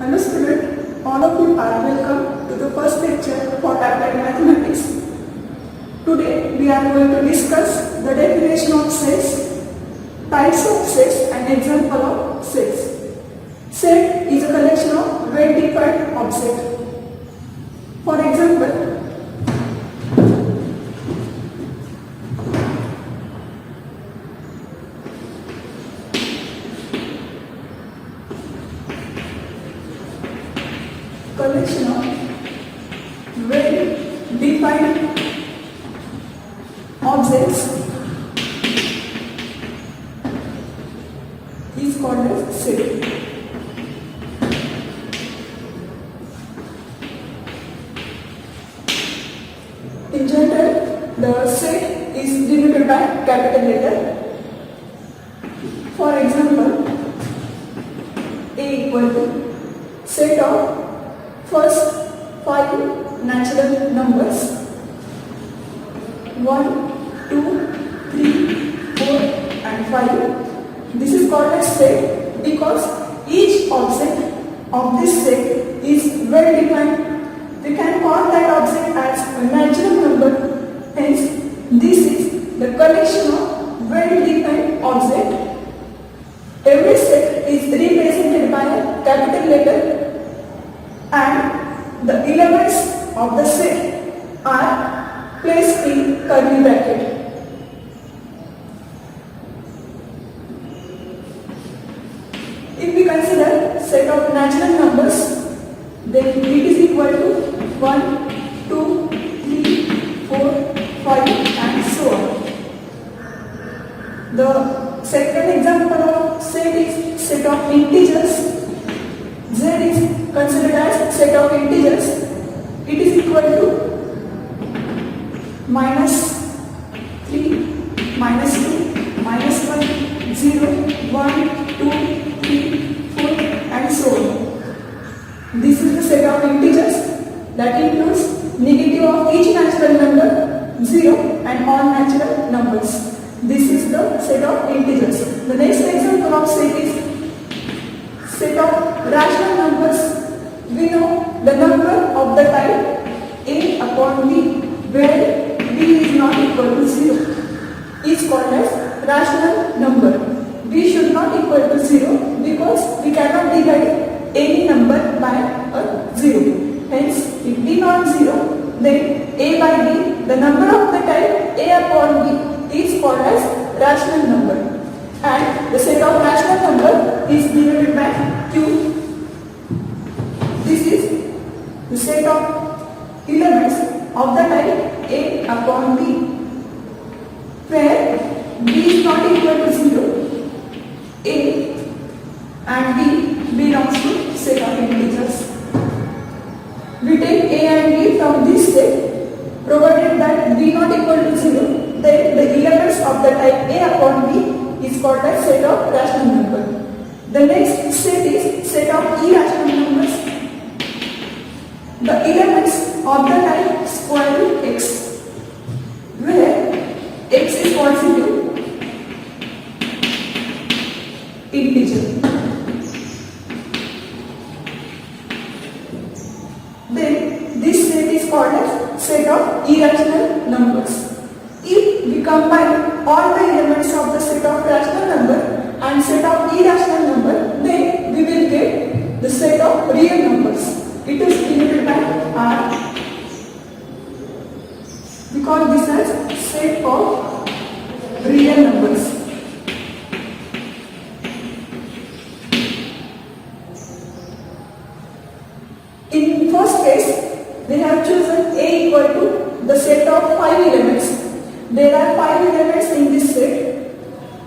Hello student, all of you are welcome to the first lecture for applied mathematics. Today we are going to discuss the definition of sets, types of sets and example of sets. Set is a collection of well-defined objects. For example, collection of well-defined objects is called as set. In general, the set is denoted by capital letter. For example, A equal to set of first 5 natural numbers 1, 2, 3, 4 and 5. This is called as set because each object of this set is well defined. We can call that object as a natural number. Hence, this is the collection of well defined objects. Every set is represented by a capital letter and the elements of the set are placed in curly bracket. If we consider set of natural numbers, then it is equal to 1, 2, 3, 4, 5 and so on. The second example of set is set of integers. Z is considered as set of integers. It is equal to -3, -2, -1, 0, 1, 2, 3, 4 and so on. This is the set of integers that includes negative of each natural number, 0 and all natural numbers. This is the set of integers. The next example of set is set of rational numbers. We know the number of the type A upon B where B is not equal to 0 is called as rational number. B should not equal to 0 because we cannot divide any number by a 0. Hence, if B not 0, then A by B, the number of the type A upon B is called as rational number. And the set of rational number is denoted by Q. This is the set of elements of the type A upon B where B is not equal to 0. A and B belongs to set of integers. We take A and B from this set provided that B not equal to 0, then the elements of the type A upon B is called as set of rational number. The next set is set of irrational numbers. The elements of the type square root x where x is positive integer. Then this set is called as set of irrational numbers. If we combine all the elements of the set of rational number and set of irrational number, then we will get the set of real numbers. It is denoted by R. We call this as set of real numbers. In first case, they have chosen A equal to the set of 5 elements. There are 5 elements in this set.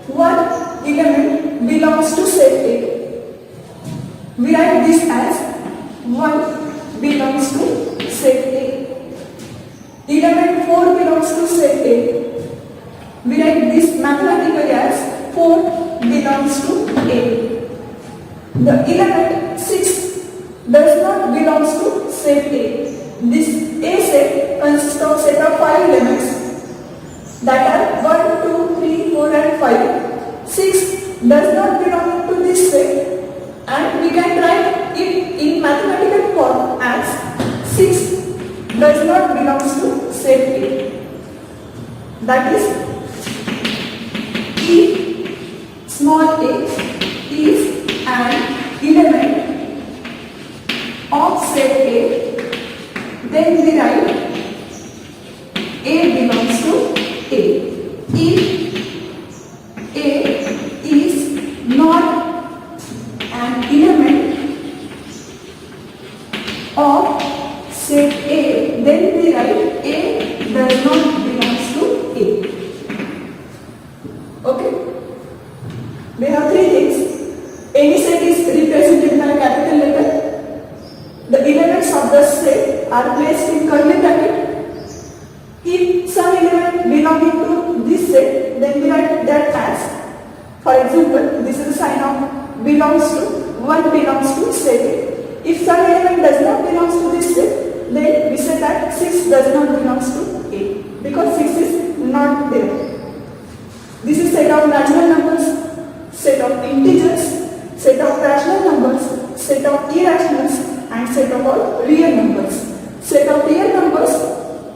One element belongs to set A. We write this as 1 belongs to set A. Element 4 belongs to set A. We write this mathematically as 4 belongs to A. The element 6 does not belongs to set A. This A set consists of set of 5 elements that are 1, 2, 3, 4 and 5. 6 does not belong to this set and we can write it in belongs to set A. That is, if small a is an element of set A, then we write A belongs to A. If A is not an element of set A, then we write A does not belongs to A. Okay? We have three things. Any set is represented by a capital letter. The elements of the set are placed in curly bracket. If some element belonging to this set, then we write that as, for example, this is a sign of belongs to, one belongs to set A. If some element does not belongs to this set, then we say that 6 does not belongs to A, because 6 is not there. This is set of natural numbers, set of integers, set of rational numbers, set of irrationals, and set of all real numbers. Set of real numbers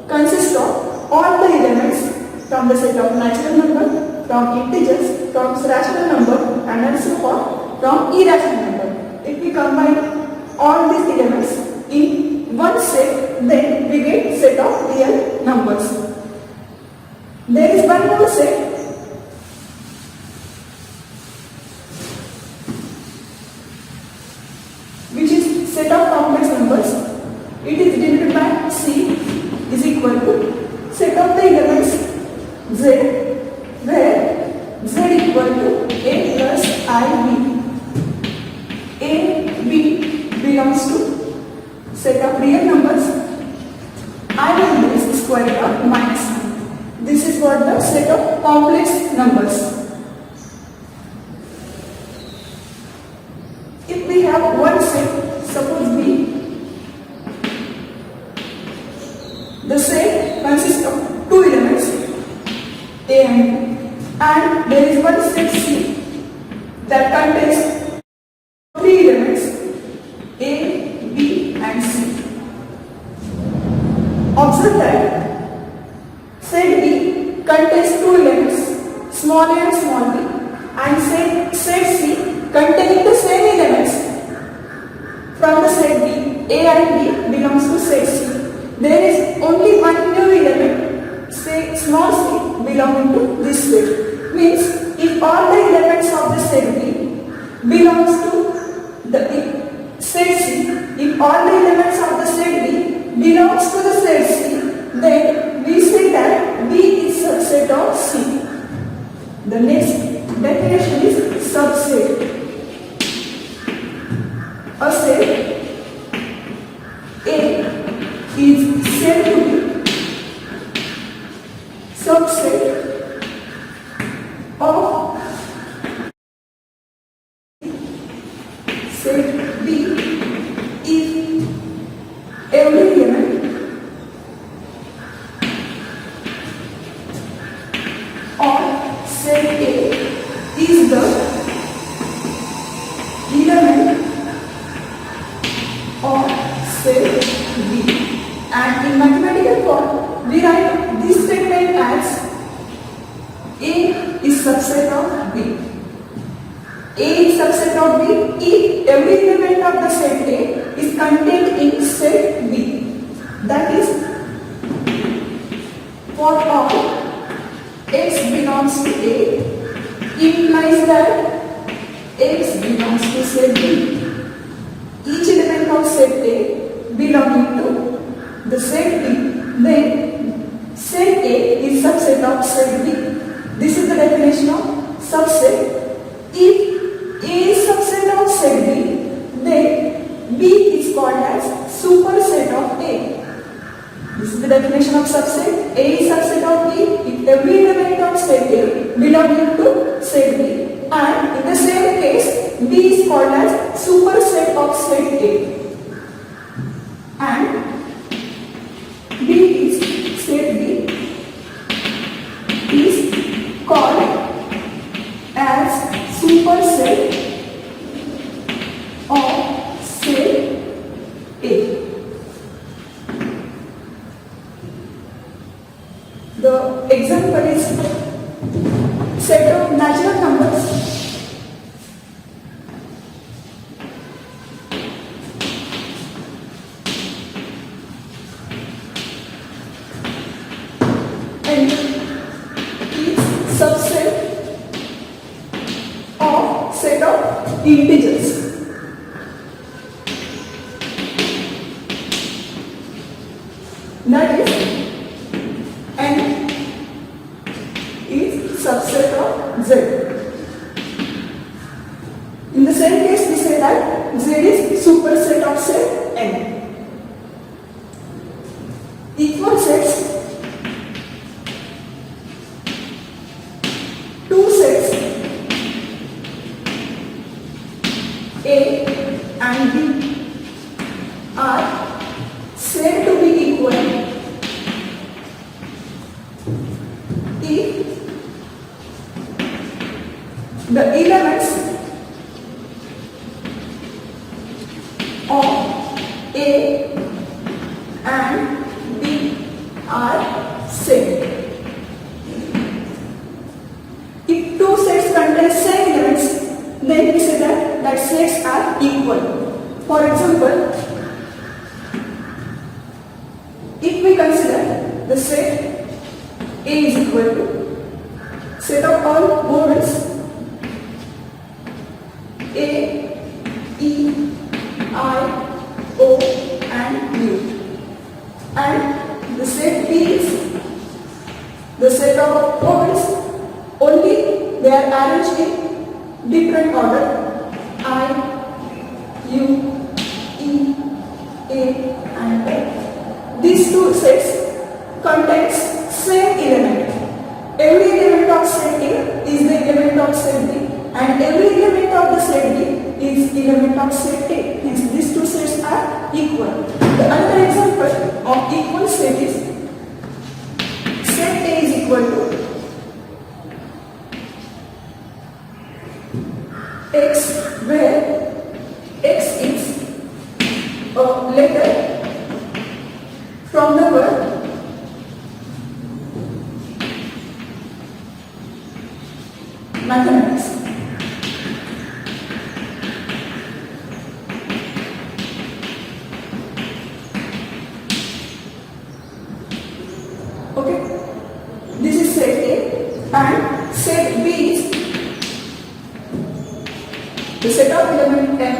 consists of all the elements from the set of natural number, from integers, from rational number, and also from irrational number. If we combine all these elements in one set, then we get set of real numbers. There is one more set, which is set of complex numbers. It is denoted by C is equal to set of the elements Z, where Z equal to A plus IB. A, B belongs to set of real numbers. I will use square root of minus 1. This is what the set of complex numbers. If we have one set, suppose B, the set consists of two elements A and B, and there is one set C that contains three elements A, B and C. Observe that set B contains two elements small a and small b, and set C containing the same elements from the set B. A and B belongs to set C. There is only one new element, say small c, belonging to this set. Means if all the elements of the set B belongs to the set C, if all the elements of the set B belongs to the set C, then we say that B is subset of C. The next definition is subset. A set A is said to be subset of set B if every element of set A is the element of set B. And in mathematical form, we write this statement as A is subset of B. A is subset of B if every element of the set A is contained in set B. That is, for all x belongs to A implies that x belongs to set B. Each element of set A belonging to the set B, then set A is subset of set B. This is the definition of subset. If A is subset of set B, then B is called as superset of A. This is the definition of subset. A is subset of B if every element of set A belonging to set B, and in the same case B is called as superset of set A. And B is set B is called as superset of set A. set of integers. That is, n is subset of z. In the same case, we say that z is superset of set n. Equal sets, two sets A and B are said to be equal if the elements of A and B are same. If two sets contain same elements, then we say that sets are equal. For example, if we consider the set A is equal to set of all vowels A, E, I, O and U, and the set B is the set of vowels only they are arranged in different order I, U, E, A and O. These two sets contains same element. Every element of set A is the element of set B, and every element of the set B is element of set A. Hence, these two sets are equal. The another example of equal set is set A is equal to X, where X is a letter from the word mathematics. Okay, this is set A, and set B is the set of element M,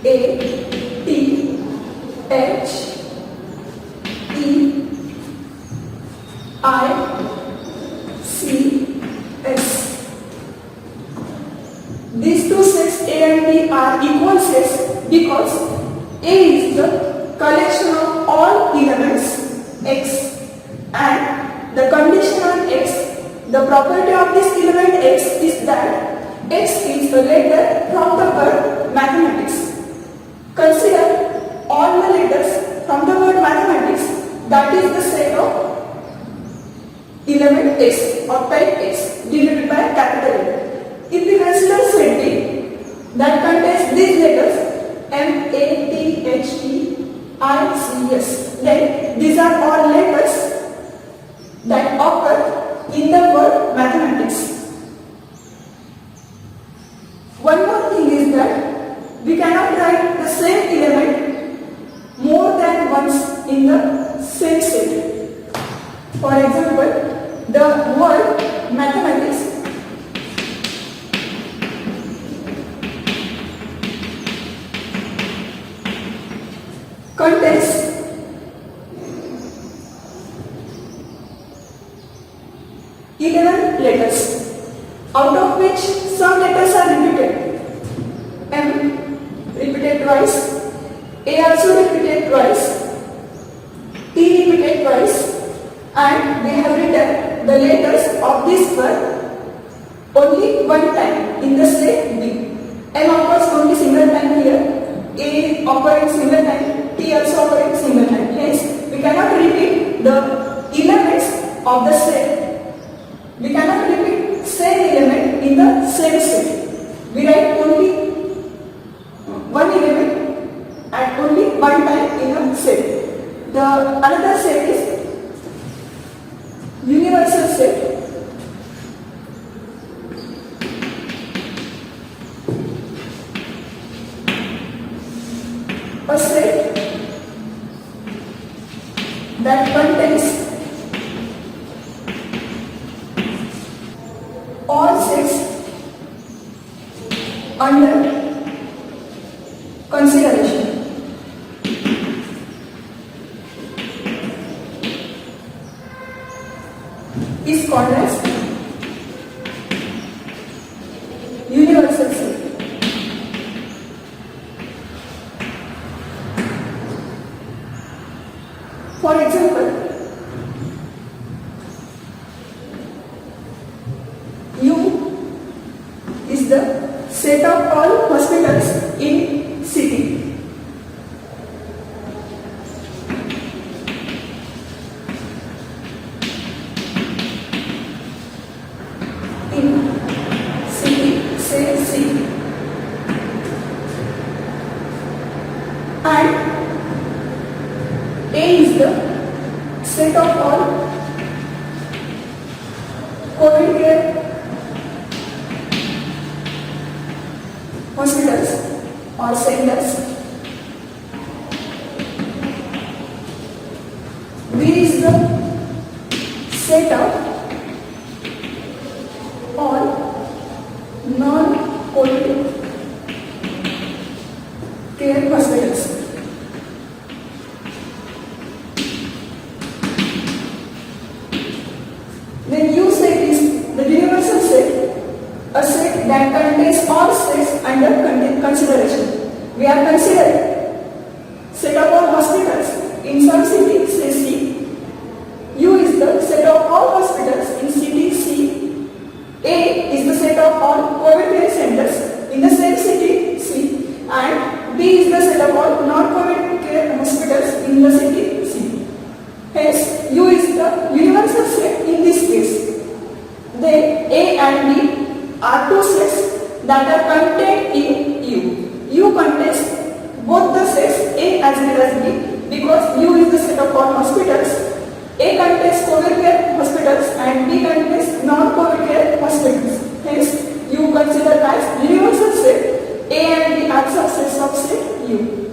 A, T, H, E, I, C, S. These two sets A and B are equal sets because A is the collection of all elements X, and the condition on X, the property of this element X is that X is a letter from the word mathematics. Consider all the letters from the word mathematics, that is the set of element X or type X denoted by capital A. If we consider set B, that contains these letters M, A, T, H, E, I, C, S, then these are all letters that occur in the word mathematics. One more thing is that we cannot write the same element more than once in the same set. For example, the word mathematics contains 11 letters, out of which some letters are repeated. M repeated twice, A also repeated twice, T repeated twice, and we have written the letters of this word only one time in the set B. M occurs only single time here, A occurring single time, T also occurring single time. Hence, we cannot repeat the elements of the set. We cannot repeat same element in the same set. We write only one element at only one time in a set. The another set is universal set. A set that contains all sets under consideration is called as universal set. For example, U is the set of all hospitals in city. In city, say C. And A is the set of all COVID care hospitals or centers. B is the set of all non-COVID care hospitals. Then U set is the universal set, a set that contains all sets under consideration. We are considering set of all hospitals in some city, say C. U is the set of all hospitals in city C. A is the set of all COVID care centers in the same city C. And B is the set of all non-COVID care hospitals in the city C. Hence, U is the universal set in this case. Then A and B are two sets that are contained in U. U contains both the sets A as well as B because U is the set of all hospitals. A contains COVID care hospitals and B contains non-COVID care hospitals. Hence, U considered as universal set. A and B are subsets of set U.